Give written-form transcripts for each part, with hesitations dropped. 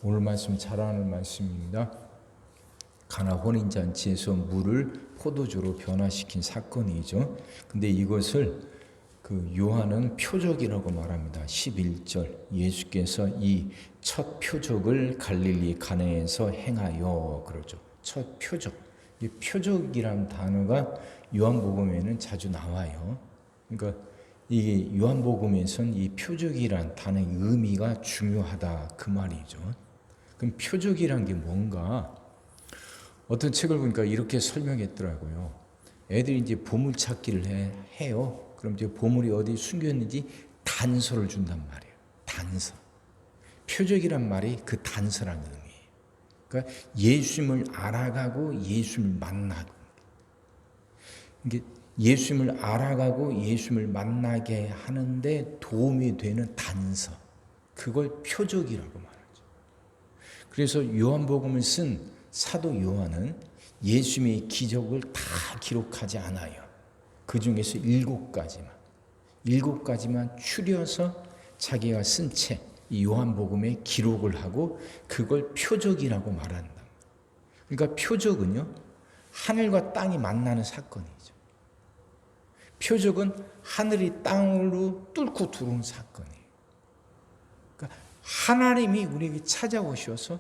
오늘 말씀 잘 아는 말씀입니다. 가나 혼인잔치에서 물을 포도주로 변화시킨 사건이죠. 근데 이것을 요한은 표적이라고 말합니다. 11절 예수께서 이 첫 표적을 갈릴리 가나에서 행하여 그러죠. 첫 표적. 이 표적이란 단어가 요한복음에는 자주 나와요. 그러니까 이게 요한복음에서는 이 표적이란 단어의 의미가 중요하다 그 말이죠. 그럼 표적이란 게 뭔가? 어떤 책을 보니까 이렇게 설명했더라고요. 애들이 이제 보물 찾기를 해요. 그럼 이제 보물이 어디 숨겼는지 단서를 준단 말이에요. 단서. 표적이란 말이 그 단서라는 의미예요. 그러니까 예수님을 알아가고 예수님을 만나고. 이게 예수님을 알아가고 예수님을 만나게 하는데 도움이 되는 단서. 그걸 표적이라고 말하죠. 그래서 요한복음을 쓴 사도 요한은 예수님의 기적을 다 기록하지 않아요. 그 중에서 7가지만 추려서 자기가 쓴 책, 이 요한복음에 기록을 하고 그걸 표적이라고 말한다. 그러니까 표적은요, 하늘과 땅이 만나는 사건이죠. 표적은 하늘이 땅으로 뚫고 들어온 사건이에요. 그러니까 하나님이 우리에게 찾아오셔서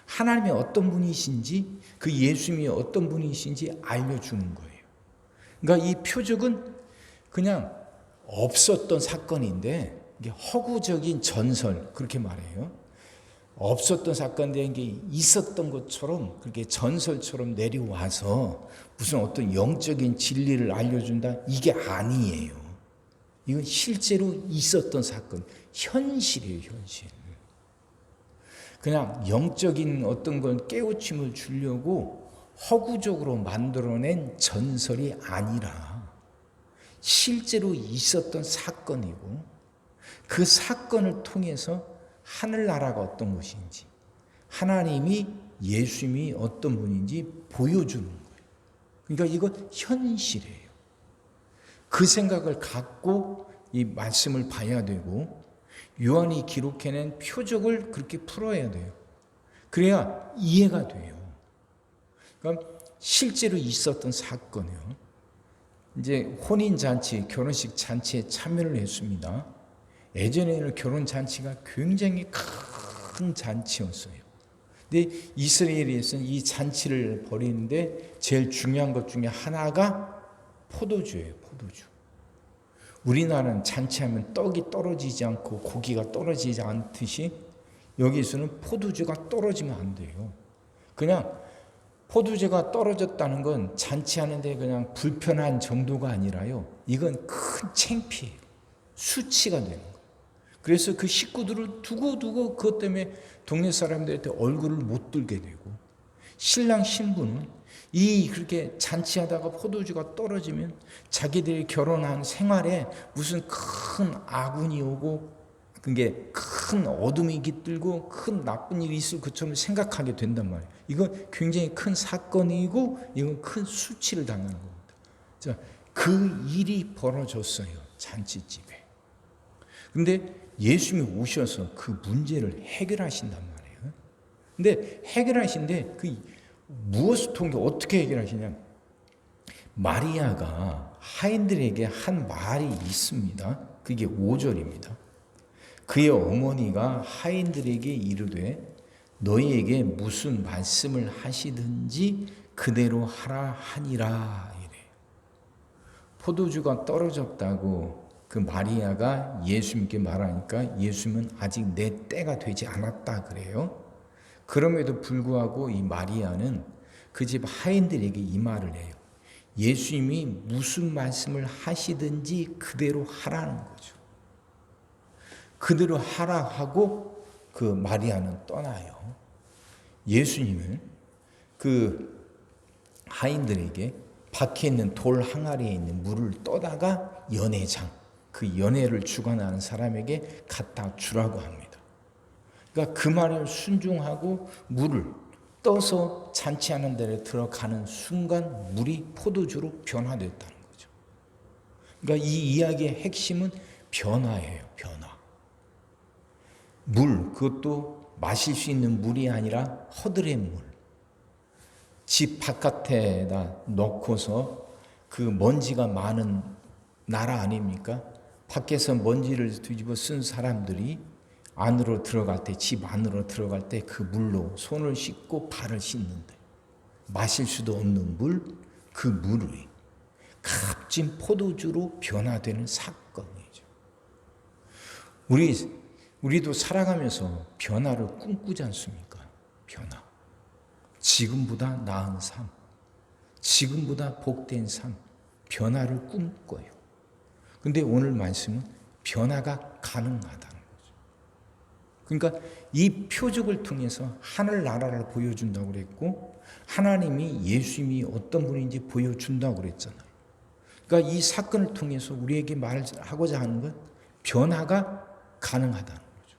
하나님이 어떤 분이신지, 그 예수님이 어떤 분이신지 알려주는 거예요. 그러니까 이 표적은 그냥 없었던 사건인데, 이게 허구적인 전설, 그렇게 말해요. 없었던 사건인데 이게 있었던 것처럼, 그렇게 전설처럼 내려와서 무슨 어떤 영적인 진리를 알려준다? 이게 아니에요. 이건 실제로 있었던 사건, 현실이에요, 현실. 그냥 영적인 어떤 걸 깨우침을 주려고 허구적으로 만들어낸 전설이 아니라 실제로 있었던 사건이고, 그 사건을 통해서 하늘나라가 어떤 것인지, 하나님이 예수님이 어떤 분인지 보여주는 거예요. 그러니까 이건 현실이에요. 그 생각을 갖고 이 말씀을 봐야 되고, 요한이 기록해낸 표적을 그렇게 풀어야 돼요. 그래야 이해가 돼요. 그러니까 실제로 있었던 사건이요. 이제 혼인잔치, 결혼식 잔치에 참여를 했습니다. 예전에는 결혼잔치가 굉장히 큰 잔치였어요. 근데 이스라엘에서는 이 잔치를 벌이는데 제일 중요한 것 중에 하나가 포도주예요, 포도주. 우리나라는 잔치하면 떡이 떨어지지 않고 고기가 떨어지지 않듯이 여기서는 포도주가 떨어지면 안 돼요. 그냥 포도주가 떨어졌다는 건 잔치하는데 그냥 불편한 정도가 아니라요. 이건 큰 창피해요. 수치가 되는 거예요. 그래서 그 식구들을 두고 그것 때문에 동네 사람들한테 얼굴을 못 들게 되고, 신랑 신부는 그렇게 잔치하다가 포도주가 떨어지면 자기들이 결혼한 생활에 무슨 큰 아군이 오고 그게 큰 어둠이 깃들고 큰 나쁜 일이 있을 것처럼 생각하게 된단 말이에요. 이건 굉장히 큰 사건이고 이건 큰 수치를 당하는 겁니다. 자, 그 일이 벌어졌어요, 잔치집에. 근데 예수님이 오셔서 그 문제를 해결하신단 말이에요. 근데 해결하신데 무엇을 통해 어떻게 해결하시냐? 마리아가 하인들에게 한 말이 있습니다. 그게 5절입니다. 그의 어머니가 하인들에게 이르되 너희에게 무슨 말씀을 하시든지 그대로 하라 하니라 이래. 포도주가 떨어졌다고 그 마리아가 예수님께 말하니까 예수님은 아직 내 때가 되지 않았다 그래요. 그럼에도 불구하고 이 마리아는 그 집 하인들에게 이 말을 해요. 예수님이 무슨 말씀을 하시든지 그대로 하라는 거죠. 그대로 하라 하고 그 마리아는 떠나요. 예수님은 그 하인들에게 밖에 있는 돌 항아리에 있는 물을 떠다가 연회장, 그 연회를 주관하는 사람에게 갖다 주라고 합니다. 그러니까 그 말을 순종하고 물을 떠서 잔치하는 데를 들어가는 순간 물이 포도주로 변화됐다는 거죠. 그러니까 이 이야기의 핵심은 변화예요, 변화. 물, 그것도 마실 수 있는 물이 아니라 허들의 물. 집 바깥에다 놓고서 그 먼지가 많은 나라 아닙니까? 밖에서 먼지를 뒤집어 쓴 사람들이 안으로 들어갈 때, 집 안으로 들어갈 때 그 물로 손을 씻고 발을 씻는데 마실 수도 없는 물, 그 물이 값진 포도주로 변화되는 사건이죠. 우리도 살아가면서 변화를 꿈꾸지 않습니까? 변화. 지금보다 나은 삶, 지금보다 복된 삶, 변화를 꿈꿔요. 근데 오늘 말씀은 변화가 가능하다는 거죠. 그러니까 이 표적을 통해서 하늘나라를 보여준다고 그랬고, 하나님이 예수님이 어떤 분인지 보여준다고 그랬잖아요. 그러니까 이 사건을 통해서 우리에게 말하고자 하는 건 변화가 가능하다는 거죠.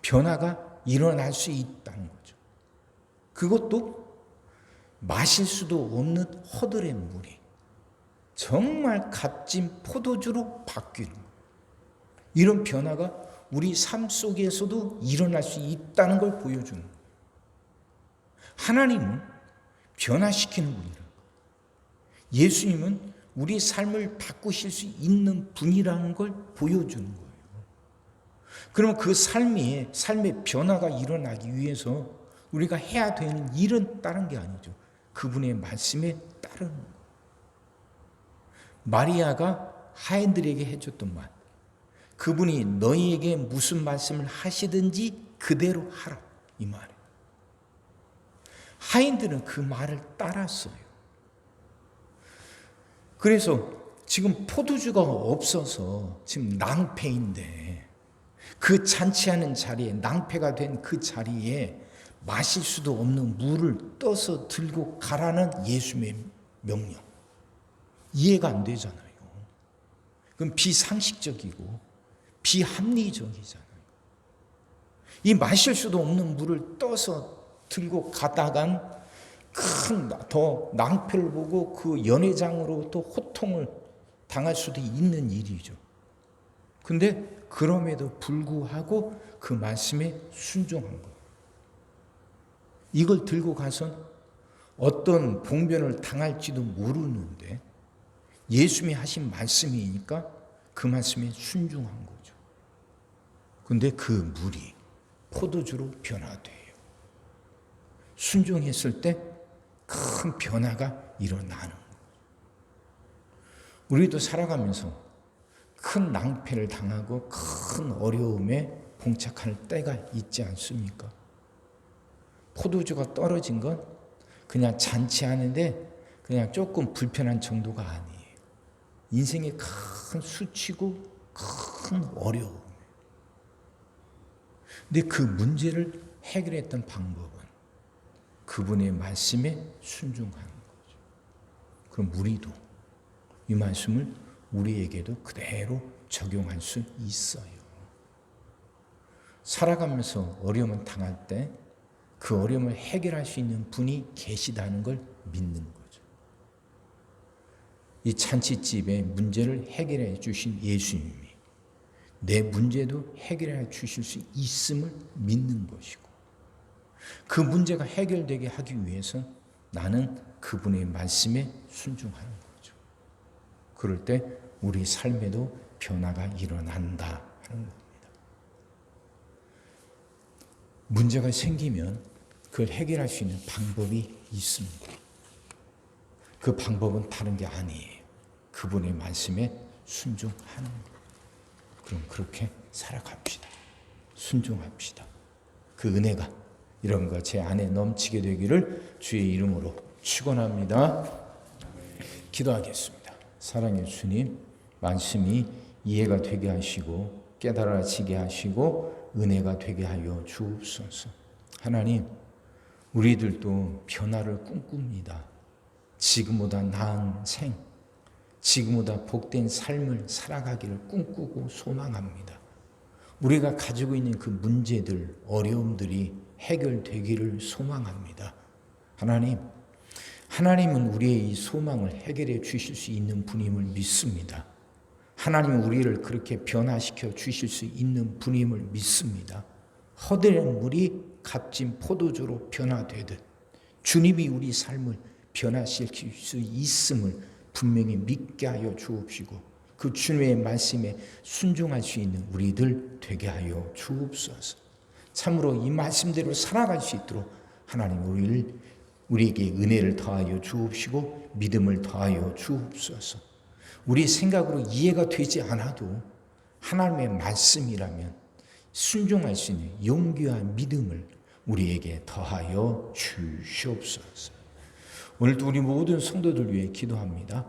변화가 일어날 수 있다는 거죠. 그것도 마실 수도 없는 허들의 물이 정말 값진 포도주로 바뀌는 거예요. 이런 변화가 우리 삶 속에서도 일어날 수 있다는 걸 보여주는 거예요. 하나님은 변화시키는 분이라는 거예요. 예수님은 우리 삶을 바꾸실 수 있는 분이라는 걸 보여주는 거예요. 그러면 그 삶의 변화가 일어나기 위해서 우리가 해야 되는 일은 다른 게 아니죠. 그분의 말씀에 따르는 거예요. 마리아가 하인들에게 해줬던 말, 그분이 너희에게 무슨 말씀을 하시든지 그대로 하라, 이 말이에요. 하인들은 그 말을 따랐어요. 그래서 지금 포도주가 없어서 지금 낭패인데, 그 잔치하는 자리에, 낭패가 된 그 자리에 마실 수도 없는 물을 떠서 들고 가라는 예수님의 명령. 이해가 안 되잖아요. 그럼 비상식적이고 비합리적이잖아요. 이 마실 수도 없는 물을 떠서 들고 가다간 더 낭패를 보고 그 연회장으로 또 호통을 당할 수도 있는 일이죠. 근데 그럼에도 불구하고 그 말씀에 순종한 거예요. 이걸 들고 가선 어떤 봉변을 당할지도 모르는데 예수님이 하신 말씀이니까 그 말씀에 순종한 거죠. 근데 그 물이 포도주로 변화돼요. 순종했을 때 큰 변화가 일어나는 거예요. 우리도 살아가면서 큰 낭패를 당하고 큰 어려움에 봉착할 때가 있지 않습니까? 포도주가 떨어진 건 그냥 잔치하는데 그냥 조금 불편한 정도가 아니에요. 인생의 큰 수치고 큰 어려움. 근데 그 문제를 해결했던 방법은 그분의 말씀에 순종하는 거죠. 그럼 우리도 이 말씀을 우리에게도 그대로 적용할 수 있어요. 살아가면서 어려움을 당할 때 그 어려움을 해결할 수 있는 분이 계시다는 걸 믿는 거죠. 이 잔치집의 문제를 해결해 주신 예수님이 내 문제도 해결해 주실 수 있음을 믿는 것이고, 그 문제가 해결되게 하기 위해서 나는 그분의 말씀에 순종하는 거죠. 그럴 때 우리 삶에도 변화가 일어난다 하는 겁니다. 문제가 생기면 그걸 해결할 수 있는 방법이 있습니다. 그 방법은 다른 게 아니에요. 그분의 말씀에 순종하는 거예요. 그럼 그렇게 살아갑시다. 순종합시다. 그 은혜가 이런 거 제 안에 넘치게 되기를 주의 이름으로 축원합니다. 기도하겠습니다. 사랑의 주님, 말씀이 이해가 되게 하시고 깨달아지게 하시고 은혜가 되게 하여 주옵소서. 하나님, 우리들도 변화를 꿈꿉니다. 지금보다 나은 생, 지금보다 복된 삶을 살아가기를 꿈꾸고 소망합니다. 우리가 가지고 있는 그 문제들, 어려움들이 해결되기를 소망합니다. 하나님은 우리의 이 소망을 해결해 주실 수 있는 분임을 믿습니다. 하나님은 우리를 그렇게 변화시켜 주실 수 있는 분임을 믿습니다. 허들한 물이 값진 포도주로 변화되듯 주님이 우리 삶을 변화시킬 수 있음을 분명히 믿게 하여 주옵시고 그 주님의 말씀에 순종할 수 있는 우리들 되게 하여 주옵소서. 참으로 이 말씀대로 살아갈 수 있도록 하나님 우리에게 은혜를 더하여 주옵시고 믿음을 더하여 주옵소서. 우리 생각으로 이해가 되지 않아도 하나님의 말씀이라면 순종할 수 있는 용기와 믿음을 우리에게 더하여 주시옵소서. 오늘도 우리 모든 성도들 위해 기도합니다.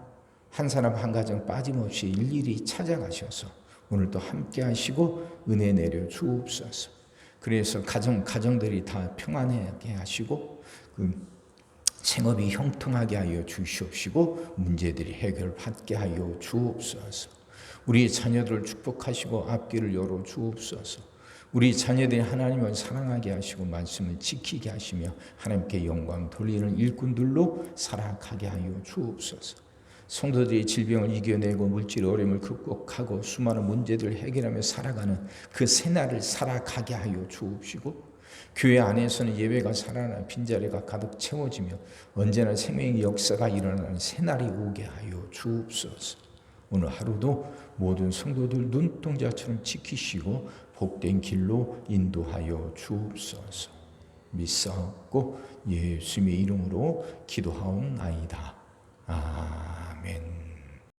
한 사람 한 가정 빠짐없이 일일이 찾아가셔서 오늘도 함께 하시고 은혜 내려 주옵소서. 그래서 가정들이 다 평안하게 하시고 생업이 형통하게 하여 주시옵시고 문제들이 해결받게 하여 주옵소서. 우리 자녀들을 축복하시고 앞길을 열어 주옵소서. 우리 자녀들이 하나님을 사랑하게 하시고 말씀을 지키게 하시며 하나님께 영광 돌리는 일꾼들로 살아가게 하여 주옵소서. 성도들이 질병을 이겨내고 물질 어려움을 극복하고 수많은 문제들을 해결하며 살아가는 그 새날을 살아가게 하여 주옵시고 교회 안에서는 예배가 살아나 빈자리가 가득 채워지며 언제나 생명의 역사가 일어나는 새날이 오게 하여 주옵소서. 오늘 하루도 모든 성도들 눈동자처럼 지키시고 복된 길로 인도하여 주옵소서. 믿사옵고 예수님의 이름으로 기도하옵나이다. 아멘.